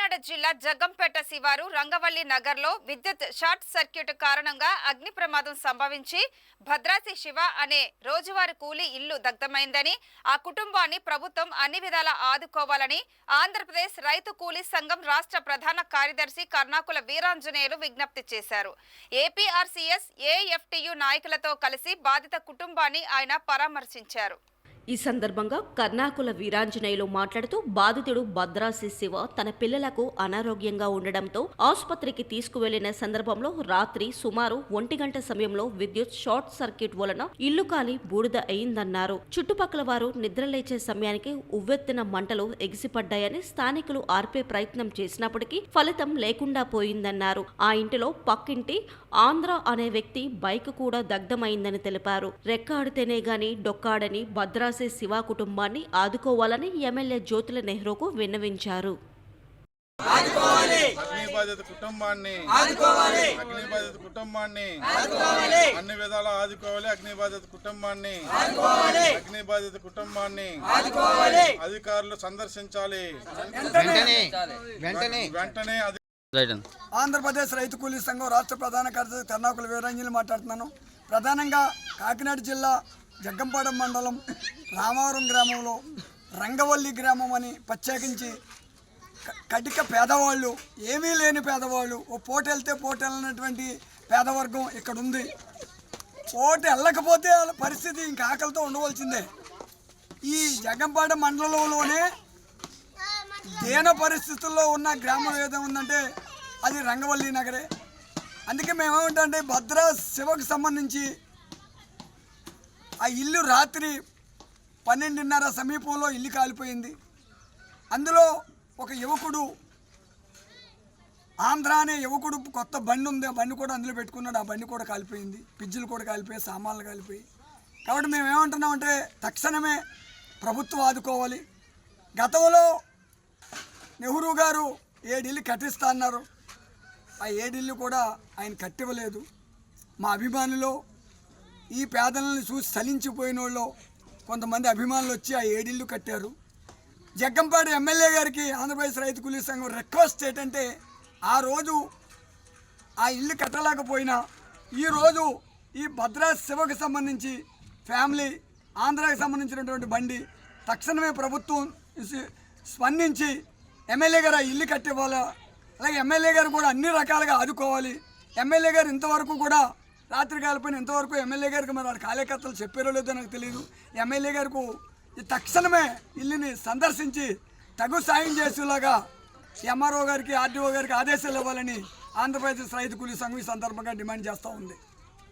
కాకినాడ జిల్లా జగ్గంపేట శివారు రంగవల్లి నగర్లో విద్యుత్ షార్ట్ సర్క్యూట్ కారణంగా అగ్ని ప్రమాదం సంభవించి భద్రాసి శివ అనే రోజువారీ కూలీ ఇల్లు దగ్ధమైందని, ఆ కుటుంబాన్ని ప్రభుత్వం అన్ని విధాలా ఆదుకోవాలని ఆంధ్రప్రదేశ్ రైతు కూలీ సంఘం రాష్ట్ర ప్రధాన కార్యదర్శి కర్ణాకుల వీరాంజనేయులు విజ్ఞప్తి చేశారు. ఏపీఆర్సీఎస్, ఏఎఫ్టీయూ నాయకులతో కలిసి బాధిత కుటుంబాన్ని ఆయన పరామర్శించారు. ఈ సందర్భంగా కర్ణాకుల వీరాంజనేయులు మాట్లాడుతూ బాధితుడు భద్రాసి శివ తన పిల్లలకు అనారోగ్యంగా ఉండడంతో ఆసుపత్రికి తీసుకువెళ్లిన సందర్భంలో రాత్రి సుమారు 1 గంట సమయంలో విద్యుత్ షార్ట్ సర్క్యూట్ వలన ఇల్లు కాలి బూడిద అయిందన్నారు. చుట్టుపక్కల వారు నిద్రలేచే సమయానికి ఉవ్వెత్తిన మంటలు ఎగిసిపడ్డాయని స్థానికులు ఆర్పే ప్రయత్నం చేసినప్పటికీ ఫలితం లేకుండా పోయిందన్నారు. ఆ ఇంటిలో పక్కింటి ఆంధ్ర అనే వ్యక్తి బైక్ కూడా దగ్ధమైందని తెలిపారు. రెక్కాడితేనే గాని డొక్కాడని భద్రాసి శివ కుటుంబాన్ని ఆదుకోవాలని ఎమ్మెల్యే జ్యోతుల నెహ్రూకు విన్నవించారు. అన్ని విధాలా ఆదుకోవాలి. అగ్నిబాధిత కుటుంబాన్ని అధికారులు సందర్శించాలి. వెంటనే ఆంధ్రప్రదేశ్ రైతు కూలీ సంఘం రాష్ట్ర ప్రధాన కార్యదర్శి కర్ణాకుల వీరాంజనేయులు మాట్లాడుతున్నాను. ప్రధానంగా కాకినాడ జిల్లా జగ్గంపేట మండలం రామవరం గ్రామంలో రంగవల్లి గ్రామం అని ప్రత్యేకించి కటిక పేదవాళ్ళు, ఏమీ లేని పేదవాళ్ళు, ఓ పూట వెళ్తే పూట వెళ్ళినటువంటి పేదవర్గం ఇక్కడ ఉంది. పూట వెళ్ళకపోతే వాళ్ళ పరిస్థితి ఇంకా ఆకలితో ఉండవలసిందే. ఈ జగ్గంపేట మండలంలోనే దీన పరిస్థితుల్లో ఉన్న గ్రామం ఏదో ఉందంటే అది రంగవల్లి నగరే. అందుకే మేమేమిటంటే భద్రా శివకు సంబంధించి ఆ ఇల్లు రాత్రి 12:30 సమీపంలో ఇల్లు కాలిపోయింది. అందులో ఒక యువకుడు, ఆంధ్ర అనే యువకుడు, కొత్త బండి ఉంది, ఆ బండి కూడా అందులో పెట్టుకున్నాడు. ఆ బండి కూడా కాలిపోయింది, పిజ్జులు కూడా కాలిపోయి, సామాన్లు కాలిపోయి. కాబట్టి మేము ఏమంటున్నామంటే తక్షణమే ప్రభుత్వం ఆదుకోవాలి. గతంలో నెహ్రూ గారు 7 ఇల్లు కట్టిస్తా అన్నారు. ఆ 7 ఇల్లు కూడా ఆయన కట్టివ్వలేదు. మా అభిమానులు, ఈ పేదలను చూసి చలించిపోయిన వాళ్ళు కొంతమంది అభిమానులు వచ్చి ఆ 7 ఇల్లు కట్టారు. జగ్గంపేట ఎమ్మెల్యే గారికి ఆంధ్రప్రదేశ్ రైతు కూలీ సంఘం రిక్వెస్ట్ ఏంటంటే ఆ రోజు ఆ ఇల్లు కట్టలేకపోయినా ఈరోజు ఈ భద్రాసి శివకు సంబంధించి ఫ్యామిలీ, ఆంధ్రాకి సంబంధించినటువంటి బండి తక్షణమే ప్రభుత్వం స్పందించి ఎమ్మెల్యే గారు ఆ ఇల్లు కట్టివ్వాలి. అలాగే ఎమ్మెల్యే గారు కూడా అన్ని రకాలుగా ఆదుకోవాలి. ఎమ్మెల్యే గారు ఇంతవరకు కూడా రాత్రి కాలిపోయిన ఇంతవరకు ఎమ్మెల్యే గారికి మరి వాళ్ళ కార్యకర్తలు చెప్పారో లేదో నాకు తెలియదు. ఎమ్మెల్యే గారికి తక్షణమే ఇల్లుని సందర్శించి తగు సాయం చేసేలాగా ఎంఆర్ఓ గారికి, ఆర్డీఓ గారికి ఆదేశాలు ఇవ్వాలని ఆంధ్రప్రదేశ్ రైతు కూలీ సంఘం ఈ సందర్భంగా డిమాండ్ చేస్తూ ఉంది.